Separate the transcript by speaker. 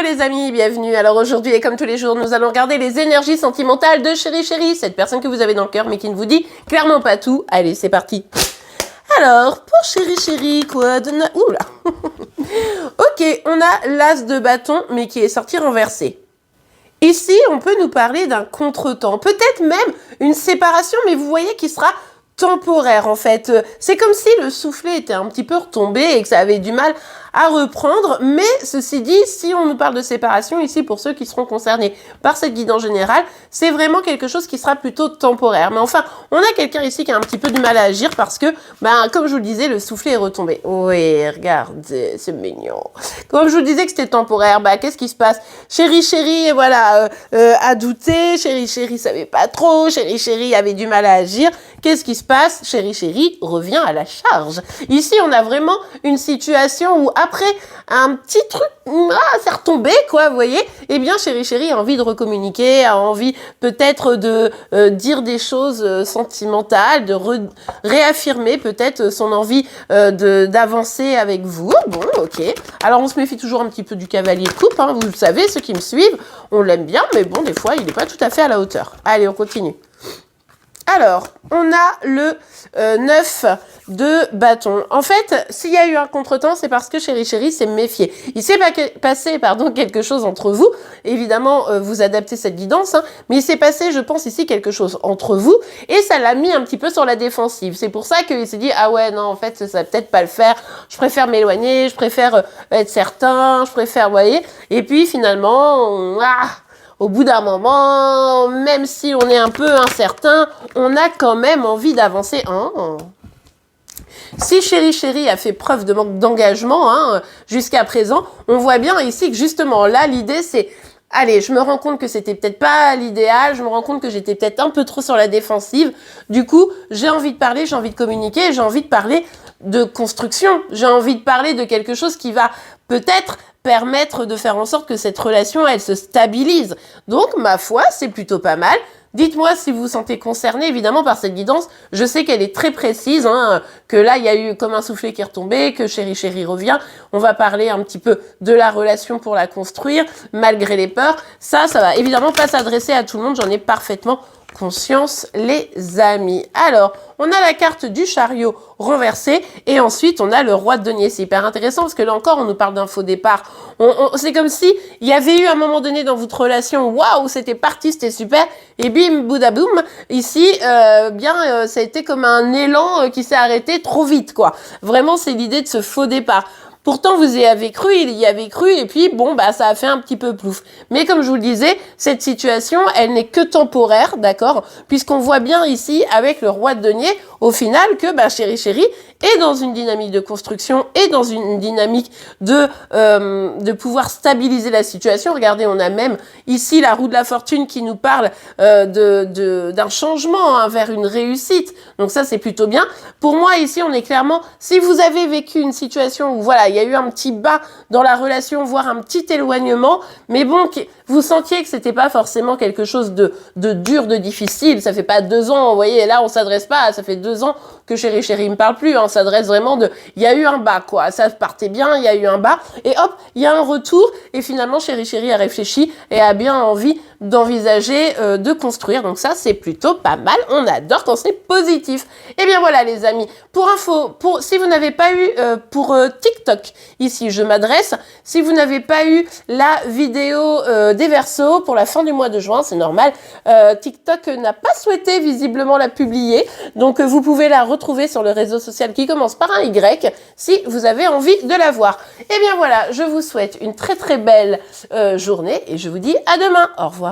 Speaker 1: les amis, bienvenue. Alors aujourd'hui et comme tous les jours, nous allons regarder les énergies sentimentales de Chéri Chéri, cette personne que vous avez dans le cœur mais qui ne vous dit clairement pas tout. Allez, c'est parti. Alors, pour Chéri Chéri, quoi de... Oula. Ok, on a l'as de bâton mais qui est sorti renversé. Ici, on peut nous parler d'un contretemps, peut-être même une séparation, mais vous voyez qu'il sera temporaire en fait. C'est comme si le soufflet était un petit peu retombé et que ça avait du mal à reprendre, mais ceci dit, si on nous parle de séparation ici, pour ceux qui seront concernés par cette guidance générale, c'est vraiment quelque chose qui sera plutôt temporaire. Mais enfin, on a quelqu'un ici qui a un petit peu du mal à agir parce que, comme je vous le disais, le soufflet est retombé. Oui, regardez, c'est mignon. Comme je vous disais que c'était temporaire, qu'est-ce qui se passe? Chéri Chéri, voilà, a douté, Chéri Chéri savait pas trop, Chéri Chéri avait du mal à agir. Qu'est-ce qui se passe? Chéri Chéri revient à la charge. Ici, on a vraiment une situation où après un petit truc, c'est retombé, quoi, vous voyez? Eh bien, Chéri Chéri a envie de recommuniquer, a envie peut-être de dire des choses sentimentales, de réaffirmer peut-être son envie d'avancer avec vous. Bon, ok. Alors, on se méfie toujours un petit peu du cavalier de coupe, hein, vous le savez, ceux qui me suivent, on l'aime bien, mais bon, des fois, il n'est pas tout à fait à la hauteur. Allez, on continue. Alors, on a le 9 de bâton. En fait, s'il y a eu un contretemps, c'est parce que Chéri Chéri s'est méfié. Il s'est passé quelque chose entre vous. Évidemment, vous adaptez cette guidance, hein, mais il s'est passé, je pense, ici quelque chose entre vous et ça l'a mis un petit peu sur la défensive. C'est pour ça qu'il s'est dit, ah ouais, non, en fait, ça va peut-être pas le faire. Je préfère m'éloigner, je préfère être certain, je préfère, vous voyez. Et puis, finalement, au bout d'un moment, même si on est un peu incertain, on a quand même envie d'avancer. Si Chéri Chéri a fait preuve de manque d'engagement jusqu'à présent, on voit bien ici que justement là, l'idée c'est, allez, je me rends compte que c'était peut-être pas l'idéal, je me rends compte que j'étais peut-être un peu trop sur la défensive. Du coup, j'ai envie de parler, j'ai envie de communiquer, j'ai envie de parler de construction, j'ai envie de parler de quelque chose qui va peut-être permettre de faire en sorte que cette relation, elle se stabilise. Donc, ma foi, c'est plutôt pas mal. Dites-moi si vous vous sentez concerné, évidemment, par cette guidance. Je sais qu'elle est très précise, que là, il y a eu comme un soufflet qui est retombé, que Chéri Chéri revient. On va parler un petit peu de la relation pour la construire, malgré les peurs. Ça va évidemment pas s'adresser à tout le monde, j'en ai parfaitement conscience, les amis. Alors, on a la carte du chariot renversée et ensuite on a le roi de denier. C'est hyper intéressant parce que là encore on nous parle d'un faux départ. C'est comme si il y avait eu un moment donné dans votre relation, waouh, c'était parti, c'était super, et bim, boudaboum, ici, ça a été comme un élan qui s'est arrêté trop vite, quoi. Vraiment, c'est l'idée de ce faux départ. Pourtant, vous y avez cru, il y avait cru, et puis, ça a fait un petit peu plouf. Mais comme je vous le disais, cette situation, elle n'est que temporaire, d'accord? Puisqu'on voit bien ici, avec le roi de denier, au final, que Chéri Chéri est dans une dynamique de construction et dans une dynamique de pouvoir stabiliser la situation. Regardez, on a même ici la roue de la fortune qui nous parle d'un changement vers une réussite. Donc ça, c'est plutôt bien. Pour moi, ici, on est clairement, si vous avez vécu une situation où, voilà, il y a eu un petit bas dans la relation, voire un petit éloignement, mais vous sentiez que c'était pas forcément quelque chose de dur, de difficile. Ça fait pas 2 ans, vous voyez, là, on s'adresse pas, ça fait 2 ans que Chéri Chéri me parle plus, on s'adresse vraiment il y a eu un bas, quoi. Ça partait bien, il y a eu un bas, et hop, il y a un retour, et finalement, Chéri Chéri a réfléchi et a bien envie d'envisager de construire. Donc ça, c'est plutôt pas mal. On adore quand c'est positif. Et bien voilà, les amis. Pour info, si vous n'avez pas eu pour TikTok, ici, je m'adresse. Si vous n'avez pas eu la vidéo des Verseaux pour la fin du mois de juin, c'est normal. TikTok n'a pas souhaité visiblement la publier. Donc vous pouvez la retrouver sur le réseau social qui commence par un Y si vous avez envie de la voir. Et bien voilà, je vous souhaite une très très belle journée et je vous dis à demain. Au revoir.